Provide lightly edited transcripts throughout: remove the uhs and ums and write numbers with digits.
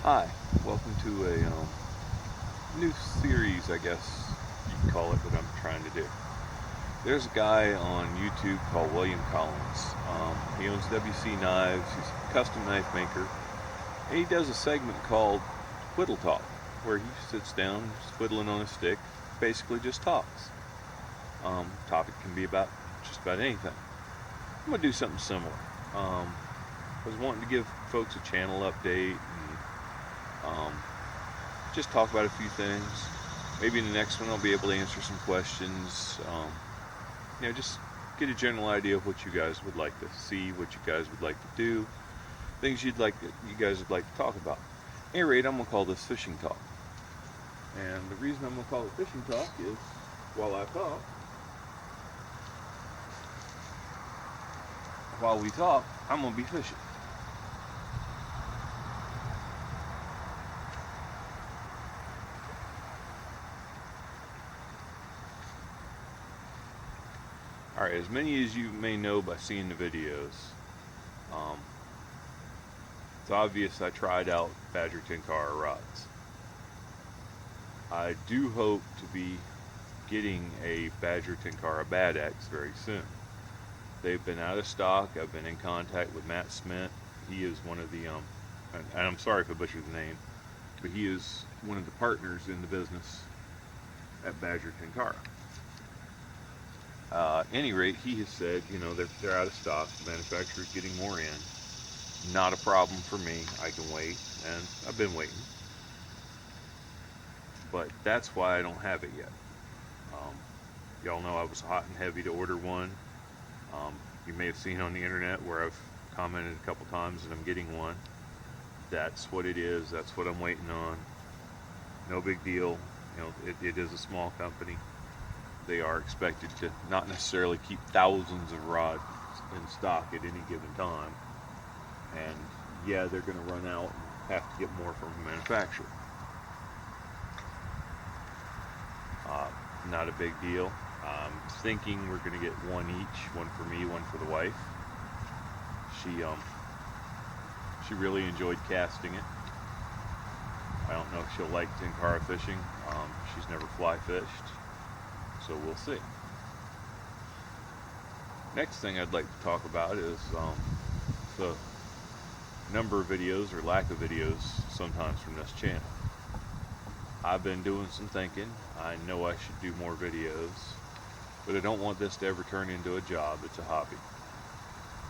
Hi, welcome to a new series, I guess you can call it, that I'm trying to do. There's a guy on YouTube called William Collins. He owns WC Knives, he's a custom knife maker, and he does a segment called Whittle Talk, where he sits down, whittling on a stick, basically just talks. Topic can be about just about anything. I'm going to do something similar. I was wanting to give folks a channel update and just talk about a few things. Maybe in the next one I'll be able to answer some questions. Just get a general idea of what you guys would like to see, what you guys would like to do, things you guys would like to talk about. At any rate, I'm gonna call this fishing talk. And the reason I'm gonna call it fishing talk is while we talk, I'm gonna be fishing. Alright, as many as you may know by seeing the videos, it's obvious I tried out Badger Tenkara rods. I do hope to be getting a Badger Tenkara Bad Axe very soon. They've been out of stock. I've been in contact with Matt Smith. He is one of the, and I'm sorry if I butchered the name, but he is one of the partners in the business at Badger Tenkara. At any rate, he has said, they're out of stock. The manufacturer's getting more in. Not a problem for me. I can wait, and I've been waiting. But that's why I don't have it yet. Y'all know I was hot and heavy to order one. You may have seen on the internet where I've commented a couple times that I'm getting one. That's what it is. That's what I'm waiting on. No big deal. It is a small company. They are expected to not necessarily keep thousands of rods in stock at any given time. And yeah, they're going to run out and have to get more from the manufacturer. Not a big deal. I'm thinking we're going to get one each, one for me, one for the wife. She really enjoyed casting it. I don't know if she'll like Tenkara fishing. She's never fly fished, so we'll see. Next thing I'd like to talk about is the number of videos or lack of videos sometimes from this channel. I've been doing some thinking. I know I should do more videos, but I don't want this to ever turn into a job. It's a hobby.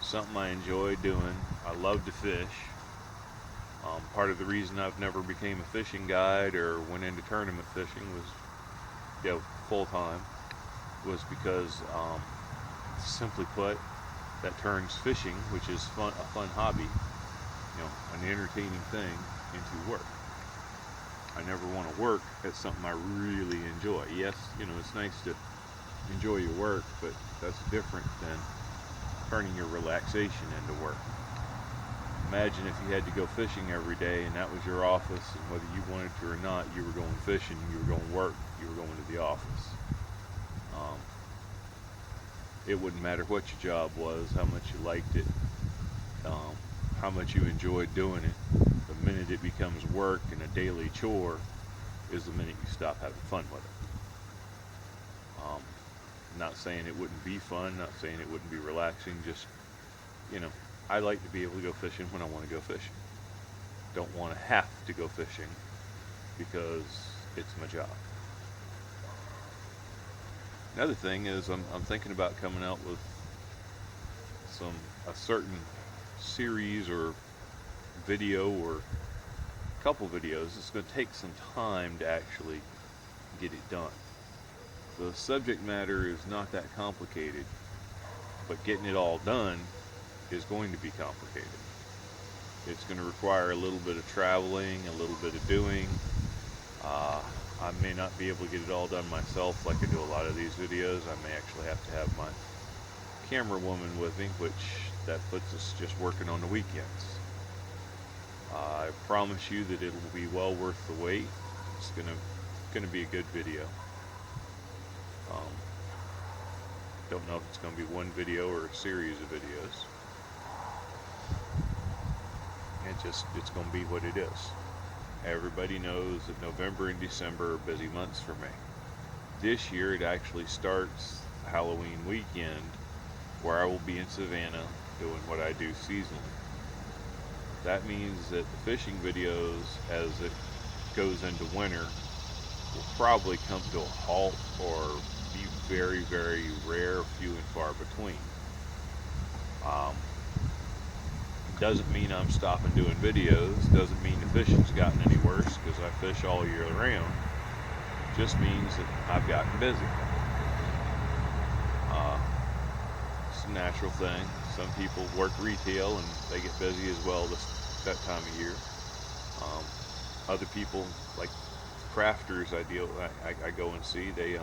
Something I enjoy doing. I love to fish. Part of the reason I've never became a fishing guide or went into tournament fishing was, full time, was because, simply put, that turns fishing, which is a fun hobby, an entertaining thing, into work. I never want to work at something I really enjoy. Yes, it's nice to enjoy your work, but that's different than turning your relaxation into work. Imagine if you had to go fishing every day and that was your office, and whether you wanted to or not, you were going fishing, you were going to work, you were going to the office. It wouldn't matter what your job was, how much you liked it, how much you enjoyed doing it. The minute it becomes work and a daily chore is the minute you stop having fun with it. Not saying it wouldn't be fun, not saying it wouldn't be relaxing, just, I like to be able to go fishing when I want to go fishing. Don't want to have to go fishing because it's my job. Another thing is I'm thinking about coming out with a certain series or video or a couple videos. It's going to take some time to actually get it done. The subject matter is not that complicated, but getting it all done is going to be complicated. It's going to require a little bit of traveling, a little bit of doing. I may not be able to get it all done myself like I do a lot of these videos. I may actually have to have my camera woman with me, which that puts us just working on the weekends. I promise you that it will be well worth the wait. It's gonna be a good video. Don't know if it's going to be one video or a series of videos. It's going to be what it is. Everybody knows that November and December are busy months for me. This year it actually starts Halloween weekend, where I will be in Savannah doing what I do seasonally. That means that the fishing videos, as it goes into winter, will probably come to a halt or be very, very rare, few and far between. Um, doesn't mean I'm stopping doing videos, doesn't mean the fishing's gotten any worse, because I fish all year round. Just means that I've gotten busy. Uh, it's a natural thing. Some people work retail and they get busy as well that time of year. Other people, like crafters, I go and see, they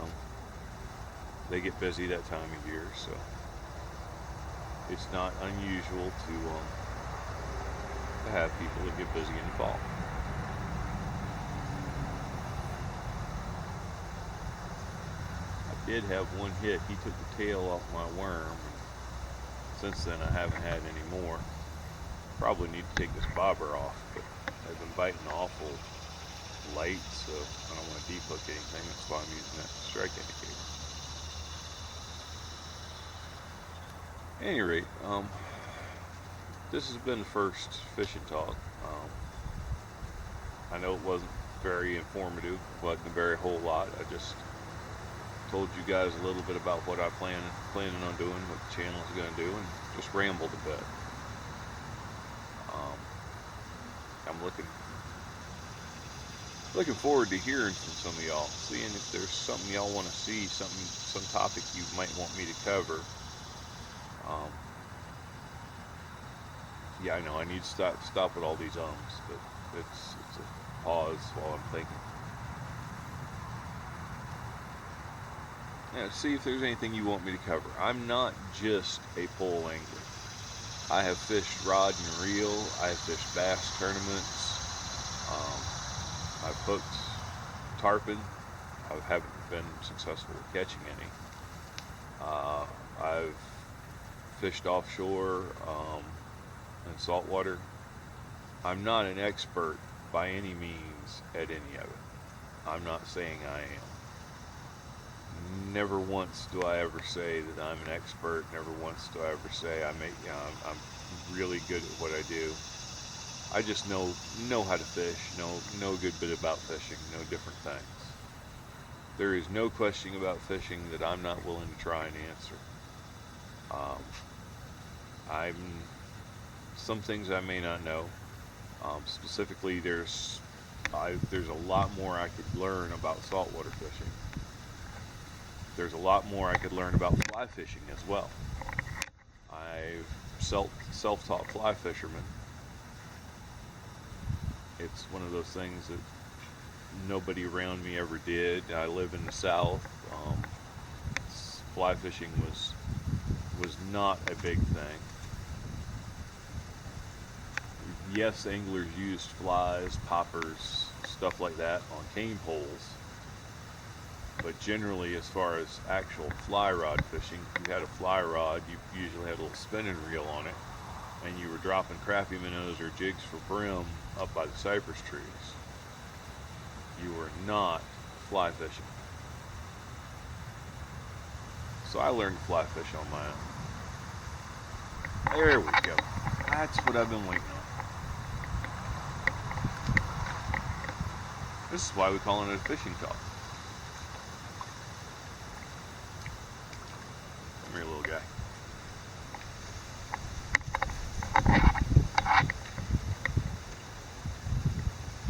get busy that time of year. So it's not unusual to have people that get busy in the fall. I did have one hit. He took the tail off my worm. Since then, I haven't had any more. Probably need to take this bobber off, but they've been biting awful light, so I don't want to deep hook anything. That's why I'm using that strike indicator. At any rate, this has been the first fishing talk. I know it wasn't very informative, wasn't a very whole lot. I just told you guys a little bit about what I'm planning on doing, what the channel is going to do, and just rambled a bit. I'm looking forward to hearing from some of y'all, seeing if there's something y'all want to see, some topic you might want me to cover. Yeah, I know I need to stop with all these ums, but it's a pause while I'm thinking. Yeah, see if there's anything you want me to cover. I'm not just a pole angler. I have fished rod and reel. I have fished bass tournaments. I've hooked tarpon. I haven't been successful at catching any. I've fished offshore and saltwater. I'm not an expert by any means at any of it. I'm not saying I am. Never once do I ever say that I'm an expert. Never once do I ever say I'm really good at what I do. I just know how to fish, know a good bit about fishing, know different things. There is no question about fishing that I'm not willing to try and answer. Some things I may not know. Specifically, there's a lot more I could learn about saltwater fishing. There's a lot more I could learn about fly fishing as well. I'm self-taught fly fisherman. It's one of those things that nobody around me ever did. I live in the South. Fly fishing was not a big thing. Yes, anglers used flies, poppers, stuff like that on cane poles. But generally, as far as actual fly rod fishing, if you had a fly rod, you usually had a little spinning reel on it, and you were dropping crappie minnows or jigs for brim up by the cypress trees. You were not fly fishing. So I learned to fly fish on my own. There we go. That's what I've been waiting on. This is why we call it a fishing talk. Come here, little guy.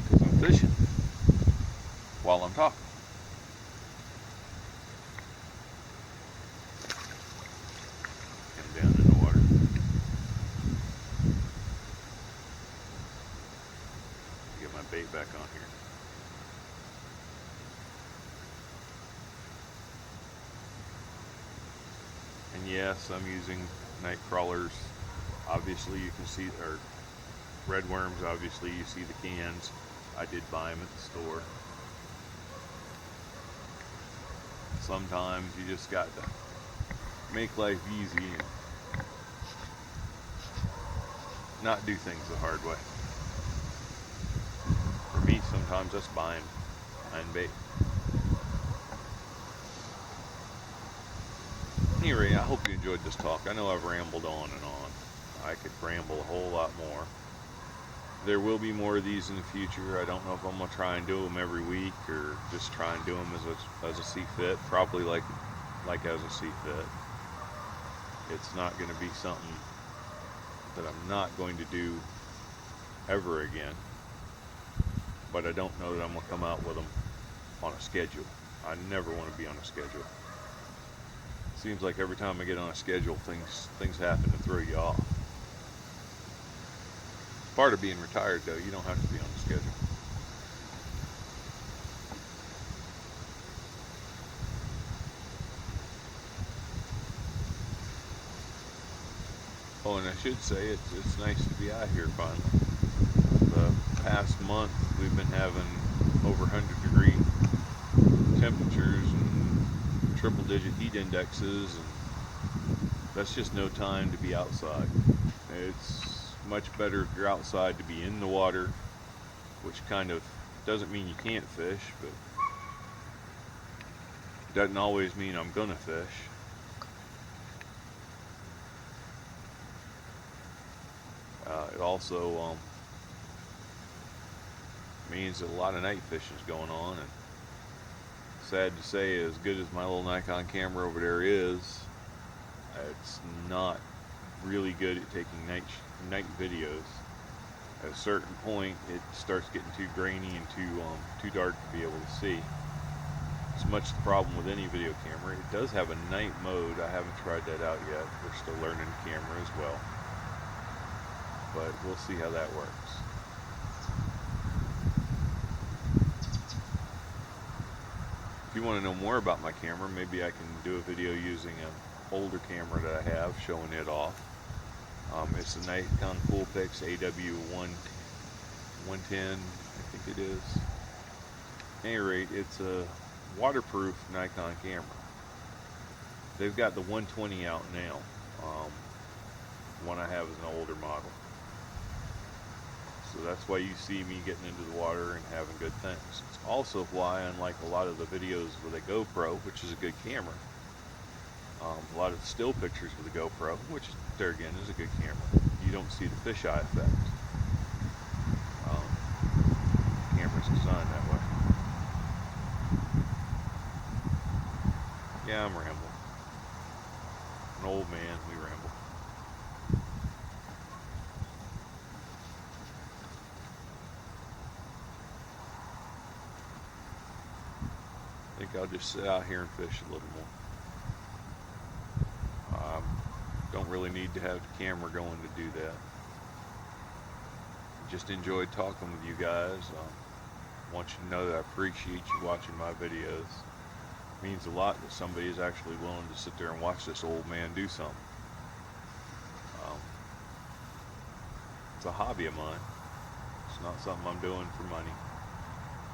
Because I'm fishing while I'm talking. Come down in the water. Get my bait back on here. And yes, I'm using night crawlers. Obviously you can see, or red worms, obviously you see the cans. I did buy them at the store. Sometimes you just got to make life easy and not do things the hard way. For me, sometimes that's buying bait. Anyway, I hope you enjoyed this talk. I know I've rambled on and on. I could ramble a whole lot more. There will be more of these in the future. I don't know if I'm going to try and do them every week or just try and do them as I see fit. Probably like as I see fit. It's not going to be something that I'm not going to do ever again. But I don't know that I'm going to come out with them on a schedule. I never want to be on a schedule. Seems like every time I get on a schedule, things happen to throw you off. Part of being retired, though, you don't have to be on a schedule. Oh, and I should say it's nice to be out here finally. The past month we've been having over 100-degree temperatures and triple-digit heat indexes, and that's just no time to be outside. It's much better if you're outside to be in the water, which kind of doesn't mean you can't fish, but doesn't always mean I'm gonna fish. It also means that a lot of night fishing is going on, and sad to say, as good as my little Nikon camera over there is, it's not really good at taking night videos. At a certain point, it starts getting too grainy and too dark to be able to see. It's much the problem with any video camera. It does have a night mode. I haven't tried that out yet. We're still learning the camera as well, but we'll see how that works. If you want to know more about my camera, maybe I can do a video using an older camera that I have, showing it off. It's a Nikon Coolpix AW110, I think it is. At any rate, it's a waterproof Nikon camera. They've got the 120 out now. The one I have is an older model. So that's why you see me getting into the water and having good things. It's also why, unlike a lot of the videos with a GoPro, which is a good camera, a lot of the still pictures with a GoPro, which there again is a good camera, you don't see the fisheye effect. The camera's designed that way. Yeah, I'm rambling. An old man, we ramble. I think I'll just sit out here and fish a little more. Don't really need to have the camera going to do that. Just enjoyed talking with you guys. Want you to know that I appreciate you watching my videos. It means a lot that somebody is actually willing to sit there and watch this old man do something. It's a hobby of mine. It's not something I'm doing for money.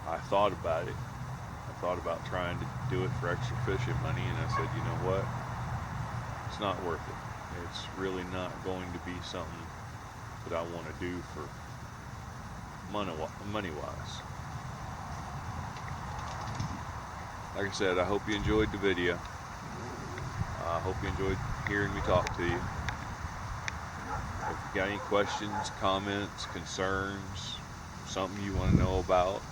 I thought about it. I thought about trying to do it for extra fishing money, and I said, you know what? It's not worth it. It's really not going to be something that I want to do for money-wise. Like I said, I hope you enjoyed the video. I hope you enjoyed hearing me talk to you. If you got any questions, comments, concerns, something you want to know about,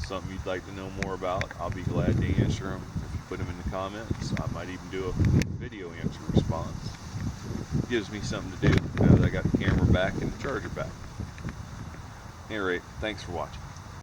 something you'd like to know more about, I'll be glad to answer them. If you put them in the comments, I might even do a video answer response. It gives me something to do now that I got the camera back and the charger back. At any rate, thanks for watching.